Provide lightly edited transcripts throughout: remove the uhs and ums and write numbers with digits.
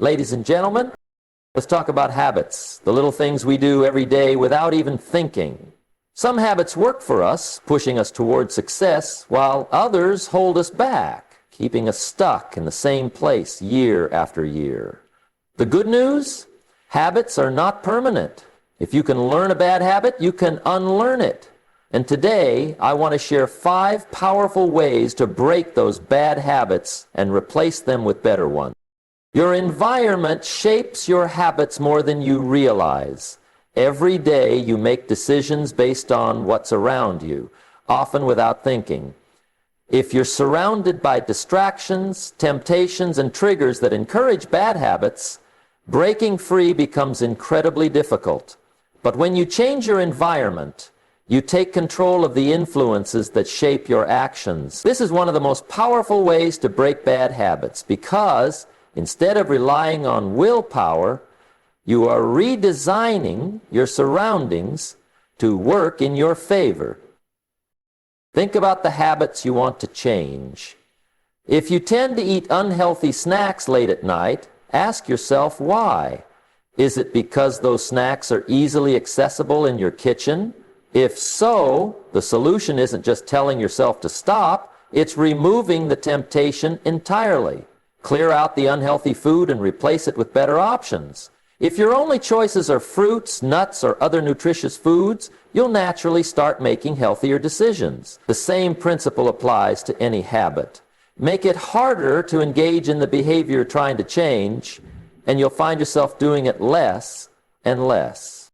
Ladies and gentlemen, let's talk about habits, the little things we do every day without even thinking. Some habits work for us, pushing us toward success, while others hold us back, keeping us stuck in the same place year after year. The good news? Habits are not permanent. If you can learn a bad habit, you can unlearn it. And today, I want to share 5 powerful ways to break those bad habits and replace them with better ones. Your environment shapes your habits more than you realize. Every day you make decisions based on what's around you, often without thinking. If you're surrounded by distractions, temptations, and triggers that encourage bad habits, breaking free becomes incredibly difficult. But when you change your environment, you take control of the influences that shape your actions. This is one of the most powerful ways to break bad habits because instead of relying on willpower, you are redesigning your surroundings to work in your favor. Think about the habits you want to change. If you tend to eat unhealthy snacks late at night, ask yourself why. Is it because those snacks are easily accessible in your kitchen? If so, the solution isn't just telling yourself to stop, it's removing the temptation entirely. Clear out the unhealthy food and replace it with better options. If your only choices are fruits, nuts, or other nutritious foods, you'll naturally start making healthier decisions. The same principle applies to any habit. Make it harder to engage in the behavior you're trying to change, and you'll find yourself doing it less and less.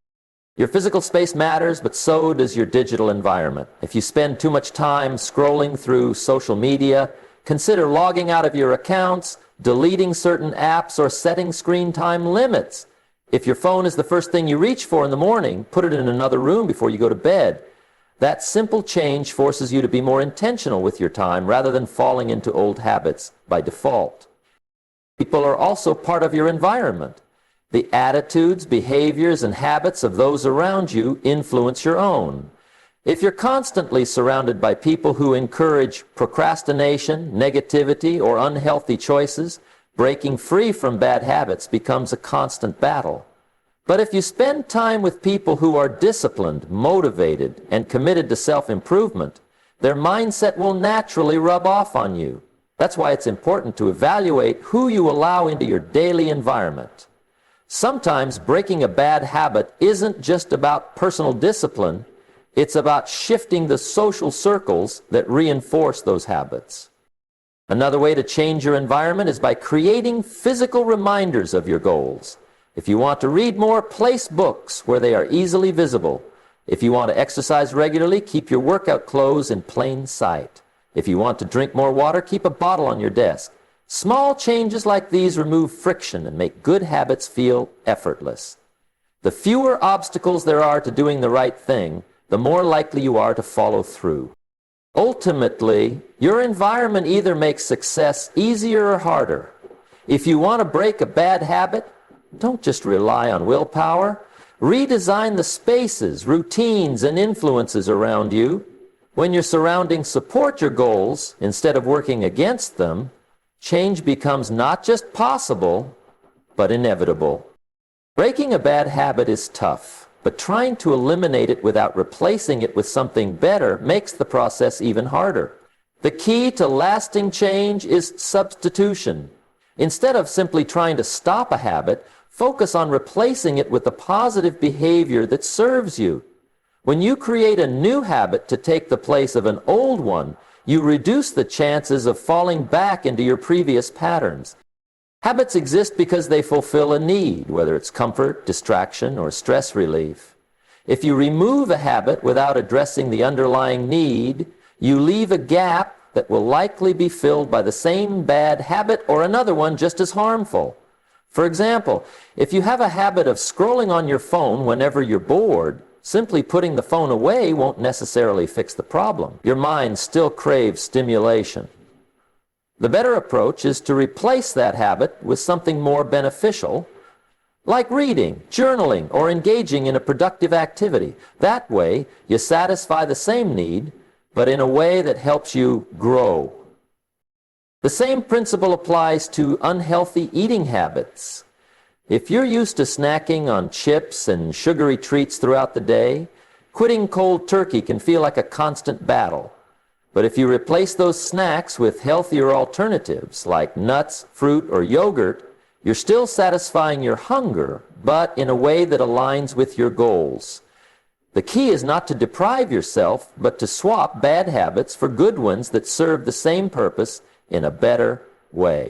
Your physical space matters, but so does your digital environment. If you spend too much time scrolling through social media, consider logging out of your accounts, deleting certain apps, or setting screen time limits. If your phone is the first thing you reach for in the morning, put it in another room before you go to bed. That simple change forces you to be more intentional with your time rather than falling into old habits by default. People are also part of your environment. The attitudes, behaviors, and habits of those around you influence your own. If you're constantly surrounded by people who encourage procrastination, negativity, or unhealthy choices, breaking free from bad habits becomes a constant battle. But if you spend time with people who are disciplined, motivated, and committed to self-improvement, their mindset will naturally rub off on you. That's why it's important to evaluate who you allow into your daily environment. Sometimes breaking a bad habit isn't just about personal discipline. It's about shifting the social circles that reinforce those habits. Another way to change your environment is by creating physical reminders of your goals. If you want to read more, place books where they are easily visible. If you want to exercise regularly, keep your workout clothes in plain sight. If you want to drink more water, keep a bottle on your desk. Small changes like these remove friction and make good habits feel effortless. The fewer obstacles there are to doing the right thing, the more likely you are to follow through. Ultimately, your environment either makes success easier or harder. If you want to break a bad habit, don't just rely on willpower. Redesign the spaces, routines, and influences around you. When your surroundings support your goals instead of working against them, change becomes not just possible, but inevitable. Breaking a bad habit is tough, but trying to eliminate it without replacing it with something better makes the process even harder. The key to lasting change is substitution. Instead of simply trying to stop a habit, focus on replacing it with a positive behavior that serves you. When you create a new habit to take the place of an old one, you reduce the chances of falling back into your previous patterns. Habits exist because they fulfill a need, whether it's comfort, distraction, or stress relief. If you remove a habit without addressing the underlying need, you leave a gap that will likely be filled by the same bad habit or another one just as harmful. For example, if you have a habit of scrolling on your phone whenever you're bored, simply putting the phone away won't necessarily fix the problem. Your mind still craves stimulation. The better approach is to replace that habit with something more beneficial, like reading, journaling, or engaging in a productive activity. That way, you satisfy the same need, but in a way that helps you grow. The same principle applies to unhealthy eating habits. If you're used to snacking on chips and sugary treats throughout the day, quitting cold turkey can feel like a constant battle. But if you replace those snacks with healthier alternatives like nuts, fruit, or yogurt, you're still satisfying your hunger, but in a way that aligns with your goals. The key is not to deprive yourself, but to swap bad habits for good ones that serve the same purpose in a better way.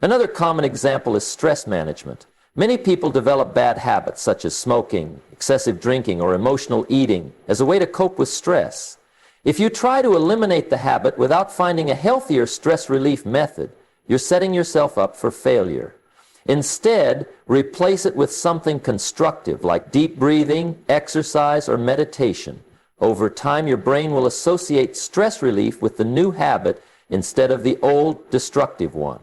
Another common example is stress management. Many people develop bad habits such as smoking, excessive drinking, or emotional eating as a way to cope with stress. If you try to eliminate the habit without finding a healthier stress relief method, you're setting yourself up for failure. Instead, replace it with something constructive like deep breathing, exercise, or meditation. Over time, your brain will associate stress relief with the new habit instead of the old destructive one.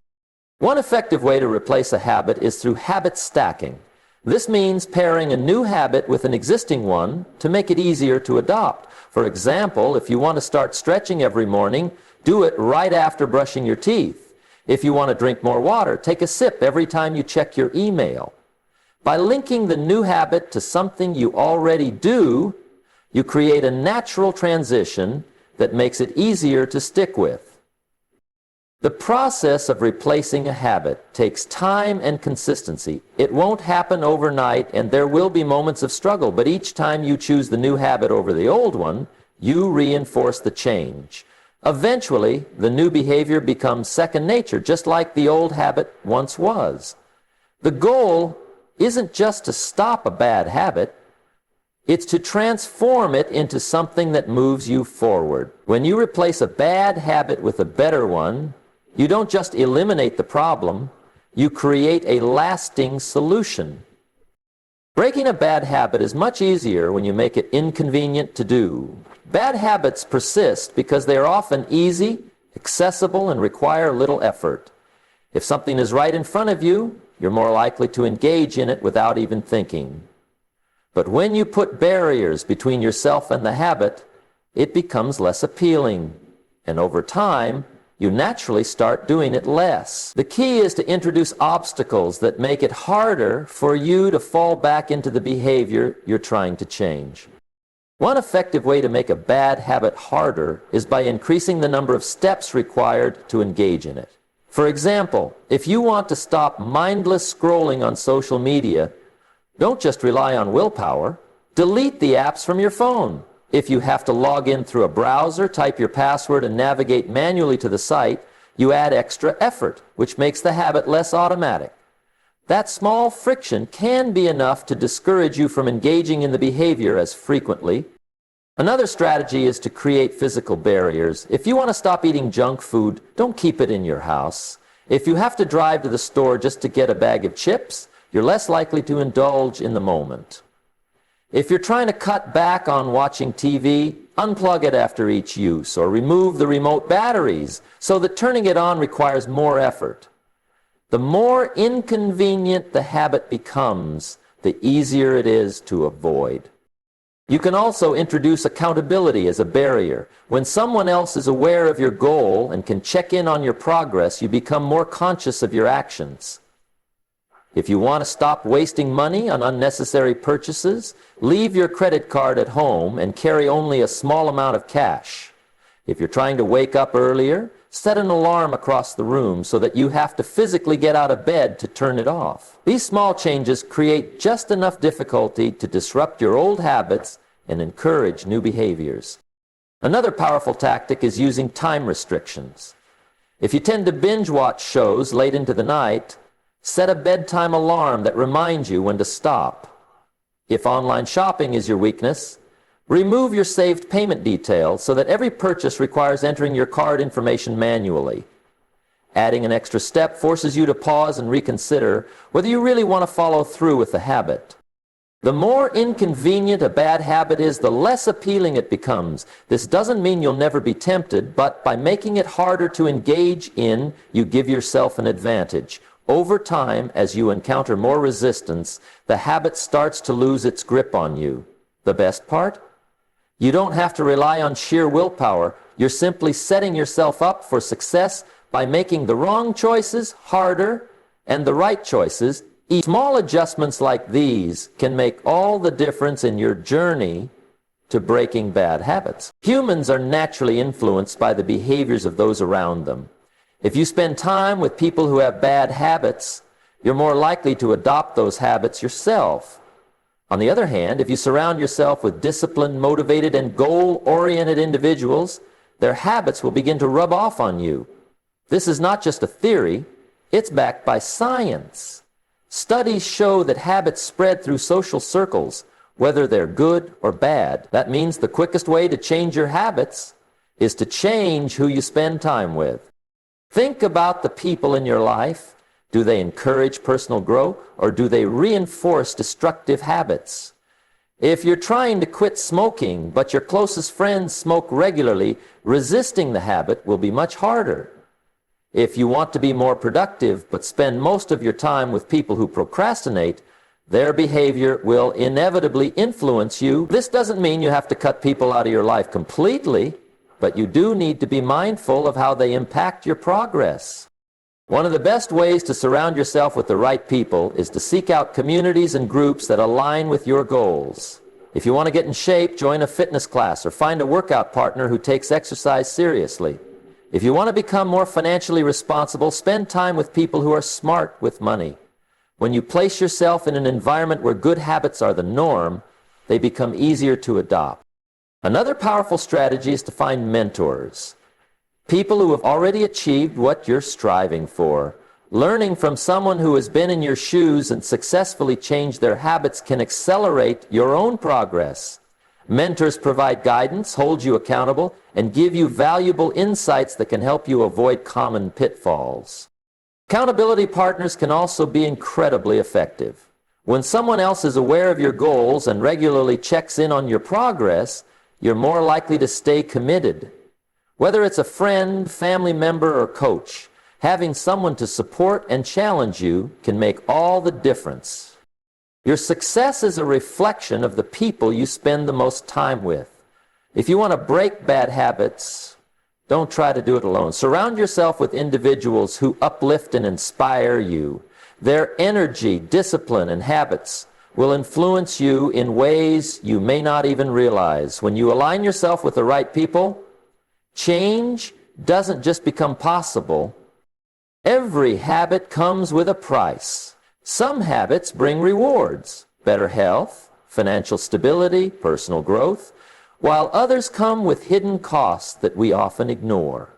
One effective way to replace a habit is through habit stacking. This means pairing a new habit with an existing one to make it easier to adopt. For example, if you want to start stretching every morning, do it right after brushing your teeth. If you want to drink more water, take a sip every time you check your email. By linking the new habit to something you already do, you create a natural transition that makes it easier to stick with. The process of replacing a habit takes time and consistency. It won't happen overnight, and there will be moments of struggle, but each time you choose the new habit over the old one, you reinforce the change. Eventually, the new behavior becomes second nature, just like the old habit once was. The goal isn't just to stop a bad habit, it's to transform it into something that moves you forward. When you replace a bad habit with a better one, you don't just eliminate the problem, you create a lasting solution. Breaking a bad habit is much easier when you make it inconvenient to do. Bad habits persist because they are often easy, accessible, and require little effort. If something is right in front of you, you're more likely to engage in it without even thinking. But when you put barriers between yourself and the habit, it becomes less appealing. And over time, you naturally start doing it less. The key is to introduce obstacles that make it harder for you to fall back into the behavior you're trying to change. One effective way to make a bad habit harder is by increasing the number of steps required to engage in it. For example, if you want to stop mindless scrolling on social media, don't just rely on willpower. Delete the apps from your phone. If you have to log in through a browser, type your password, and navigate manually to the site, you add extra effort, which makes the habit less automatic. That small friction can be enough to discourage you from engaging in the behavior as frequently. Another strategy is to create physical barriers. If you want to stop eating junk food, don't keep it in your house. If you have to drive to the store just to get a bag of chips, you're less likely to indulge in the moment. If you're trying to cut back on watching TV, unplug it after each use or remove the remote batteries so that turning it on requires more effort. The more inconvenient the habit becomes, the easier it is to avoid. You can also introduce accountability as a barrier. When someone else is aware of your goal and can check in on your progress, you become more conscious of your actions. If you want to stop wasting money on unnecessary purchases, leave your credit card at home and carry only a small amount of cash. If you're trying to wake up earlier, set an alarm across the room so that you have to physically get out of bed to turn it off. These small changes create just enough difficulty to disrupt your old habits and encourage new behaviors. Another powerful tactic is using time restrictions. If you tend to binge watch shows late into the night, set a bedtime alarm that reminds you when to stop. If online shopping is your weakness, remove your saved payment details so that every purchase requires entering your card information manually. Adding an extra step forces you to pause and reconsider whether you really want to follow through with the habit. The more inconvenient a bad habit is, the less appealing it becomes. This doesn't mean you'll never be tempted, but by making it harder to engage in, you give yourself an advantage. Over time, as you encounter more resistance, the habit starts to lose its grip on you. The best part? You don't have to rely on sheer willpower. You're simply setting yourself up for success by making the wrong choices harder and the right choices. Small adjustments like these can make all the difference in your journey to breaking bad habits. Humans are naturally influenced by the behaviors of those around them. If you spend time with people who have bad habits, you're more likely to adopt those habits yourself. On the other hand, if you surround yourself with disciplined, motivated, and goal-oriented individuals, their habits will begin to rub off on you. This is not just a theory, it's backed by science. Studies show that habits spread through social circles, whether they're good or bad. That means the quickest way to change your habits is to change who you spend time with. Think about the people in your life. Do they encourage personal growth, or do they reinforce destructive habits? If you're trying to quit smoking, but your closest friends smoke regularly, resisting the habit will be much harder. If you want to be more productive, but spend most of your time with people who procrastinate, their behavior will inevitably influence you. This doesn't mean you have to cut people out of your life completely, but you do need to be mindful of how they impact your progress. One of the best ways to surround yourself with the right people is to seek out communities and groups that align with your goals. If you want to get in shape, join a fitness class or find a workout partner who takes exercise seriously. If you want to become more financially responsible, spend time with people who are smart with money. When you place yourself in an environment where good habits are the norm, they become easier to adopt. Another powerful strategy is to find mentors, people who have already achieved what you're striving for. Learning from someone who has been in your shoes and successfully changed their habits can accelerate your own progress. Mentors provide guidance, hold you accountable, and give you valuable insights that can help you avoid common pitfalls. Accountability partners can also be incredibly effective. When someone else is aware of your goals and regularly checks in on your progress, you're more likely to stay committed. Whether it's a friend, family member, or coach, having someone to support and challenge you can make all the difference. Your success is a reflection of the people you spend the most time with. If you want to break bad habits, don't try to do it alone. Surround yourself with individuals who uplift and inspire you. Their energy, discipline, and habits will influence you in ways you may not even realize. When you align yourself with the right people, change doesn't just become possible. Every habit comes with a price. Some habits bring rewards, better health, financial stability, personal growth, while others come with hidden costs that we often ignore.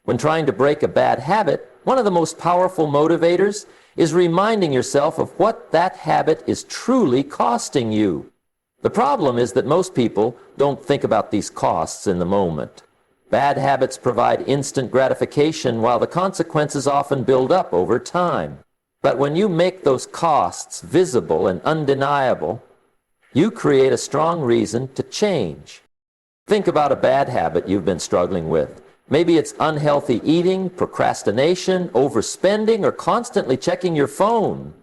When trying to break a bad habit, one of the most powerful motivators is reminding yourself of what that habit is truly costing you. The problem is that most people don't think about these costs in the moment. Bad habits provide instant gratification, while the consequences often build up over time. But when you make those costs visible and undeniable, you create a strong reason to change. Think about a bad habit you've been struggling with. Maybe it's unhealthy eating, procrastination, overspending, or constantly checking your phone.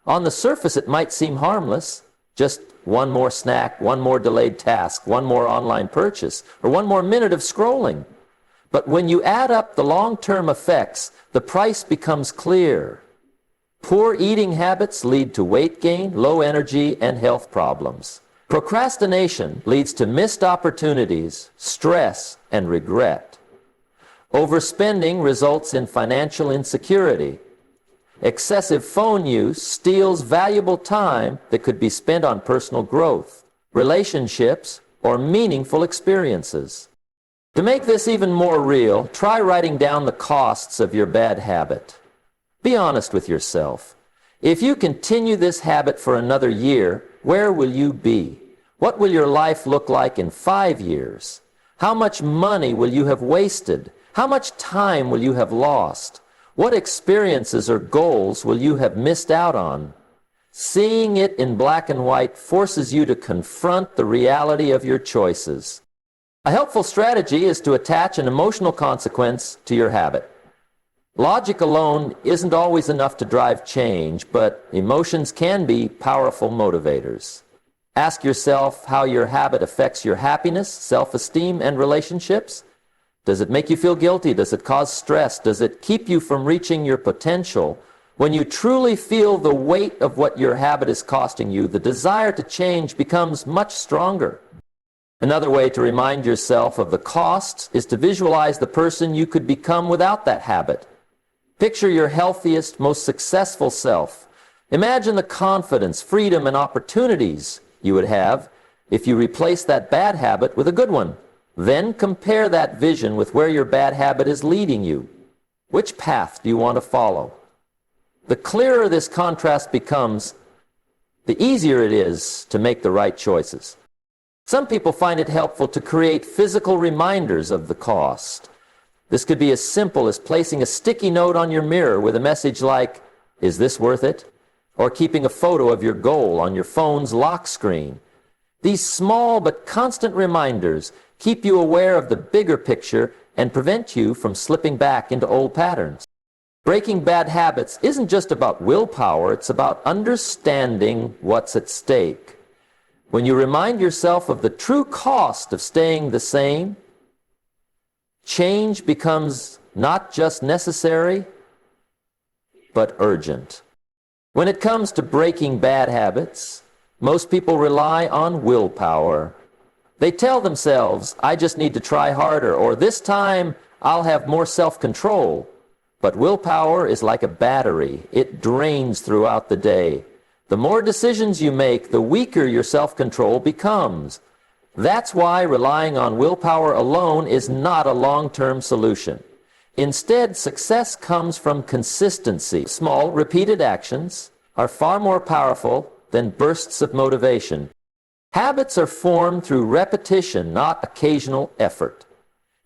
On the surface, it might seem harmless. Just one more snack, one more delayed task, one more online purchase, or one more minute of scrolling. But when you add up the long-term effects, the price becomes clear. Poor eating habits lead to weight gain, low energy, and health problems. Procrastination leads to missed opportunities, stress, and regret. Overspending results in financial insecurity. Excessive phone use steals valuable time that could be spent on personal growth, relationships, or meaningful experiences. To make this even more real, try writing down the costs of your bad habit. Be honest with yourself. If you continue this habit for another year, where will you be? What will your life look like in 5 years? How much money will you have wasted? How much time will you have lost? What experiences or goals will you have missed out on? Seeing it in black and white forces you to confront the reality of your choices. A helpful strategy is to attach an emotional consequence to your habit. Logic alone isn't always enough to drive change, but emotions can be powerful motivators. Ask yourself how your habit affects your happiness, self-esteem, and relationships. Does it make you feel guilty? Does it cause stress? Does it keep you from reaching your potential? When you truly feel the weight of what your habit is costing you, the desire to change becomes much stronger. Another way to remind yourself of the costs is to visualize the person you could become without that habit. Picture your healthiest, most successful self. Imagine the confidence, freedom, and opportunities you would have if you replace that bad habit with a good one. Then compare that vision with where your bad habit is leading you. Which path do you want to follow? The clearer this contrast becomes, the easier it is to make the right choices. Some people find it helpful to create physical reminders of the cost. This could be as simple as placing a sticky note on your mirror with a message like, "Is this worth it?" Or keeping a photo of your goal on your phone's lock screen. These small but constant reminders keep you aware of the bigger picture and prevent you from slipping back into old patterns. Breaking bad habits isn't just about willpower, it's about understanding what's at stake. When you remind yourself of the true cost of staying the same, change becomes not just necessary, but urgent. When it comes to breaking bad habits, most people rely on willpower. They tell themselves, "I just need to try harder," or "this time I'll have more self-control." But willpower is like a battery. It drains throughout the day. The more decisions you make, the weaker your self-control becomes. That's why relying on willpower alone is not a long-term solution. Instead, success comes from consistency. Small, repeated actions are far more powerful than bursts of motivation. Habits are formed through repetition, not occasional effort.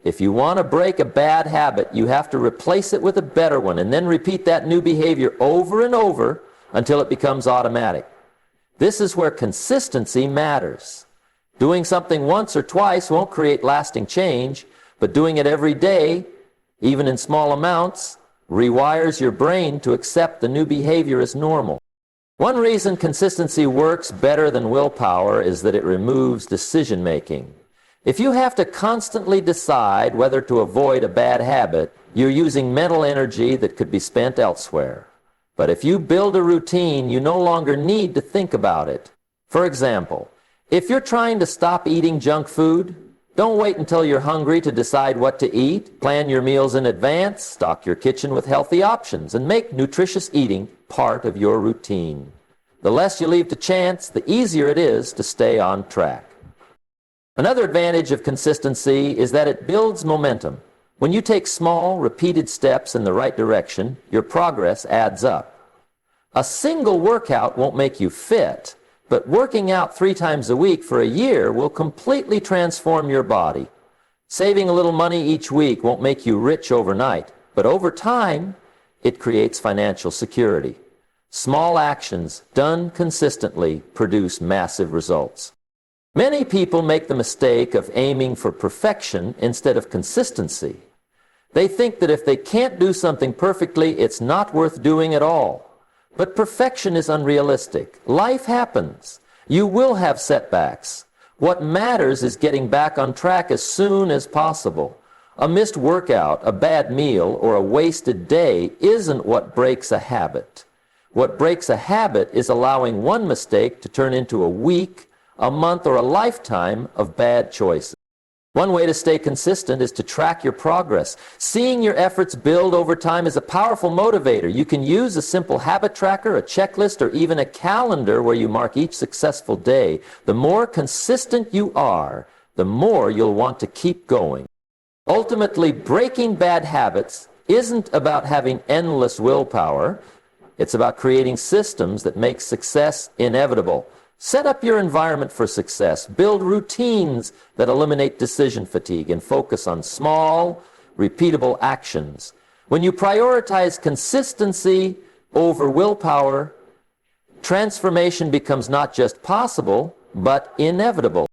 If you want to break a bad habit, you have to replace it with a better one and then repeat that new behavior over and over until it becomes automatic. This is where consistency matters. Doing something once or twice won't create lasting change, but doing it every day, even in small amounts, rewires your brain to accept the new behavior as normal. One reason consistency works better than willpower is that it removes decision-making. If you have to constantly decide whether to avoid a bad habit, you're using mental energy that could be spent elsewhere. But if you build a routine, you no longer need to think about it. For example, if you're trying to stop eating junk food, don't wait until you're hungry to decide what to eat. Plan your meals in advance, stock your kitchen with healthy options, and make nutritious eating part of your routine. The less you leave to chance, the easier it is to stay on track. Another advantage of consistency is that it builds momentum. When you take small, repeated steps in the right direction, your progress adds up. A single workout won't make you fit, but working out 3 times a week for a year will completely transform your body. Saving a little money each week won't make you rich overnight, but over time, it creates financial security. Small actions done consistently produce massive results. Many people make the mistake of aiming for perfection instead of consistency. They think that if they can't do something perfectly, it's not worth doing at all. But perfection is unrealistic. Life happens. You will have setbacks. What matters is getting back on track as soon as possible. A missed workout, a bad meal, or a wasted day isn't what breaks a habit. What breaks a habit is allowing one mistake to turn into a week, a month, or a lifetime of bad choices. One way to stay consistent is to track your progress. Seeing your efforts build over time is a powerful motivator. You can use a simple habit tracker, a checklist, or even a calendar where you mark each successful day. The more consistent you are, the more you'll want to keep going. Ultimately, breaking bad habits isn't about having endless willpower. It's about creating systems that make success inevitable. Set up your environment for success. Build routines that eliminate decision fatigue and focus on small, repeatable actions. When you prioritize consistency over willpower, transformation becomes not just possible, but inevitable.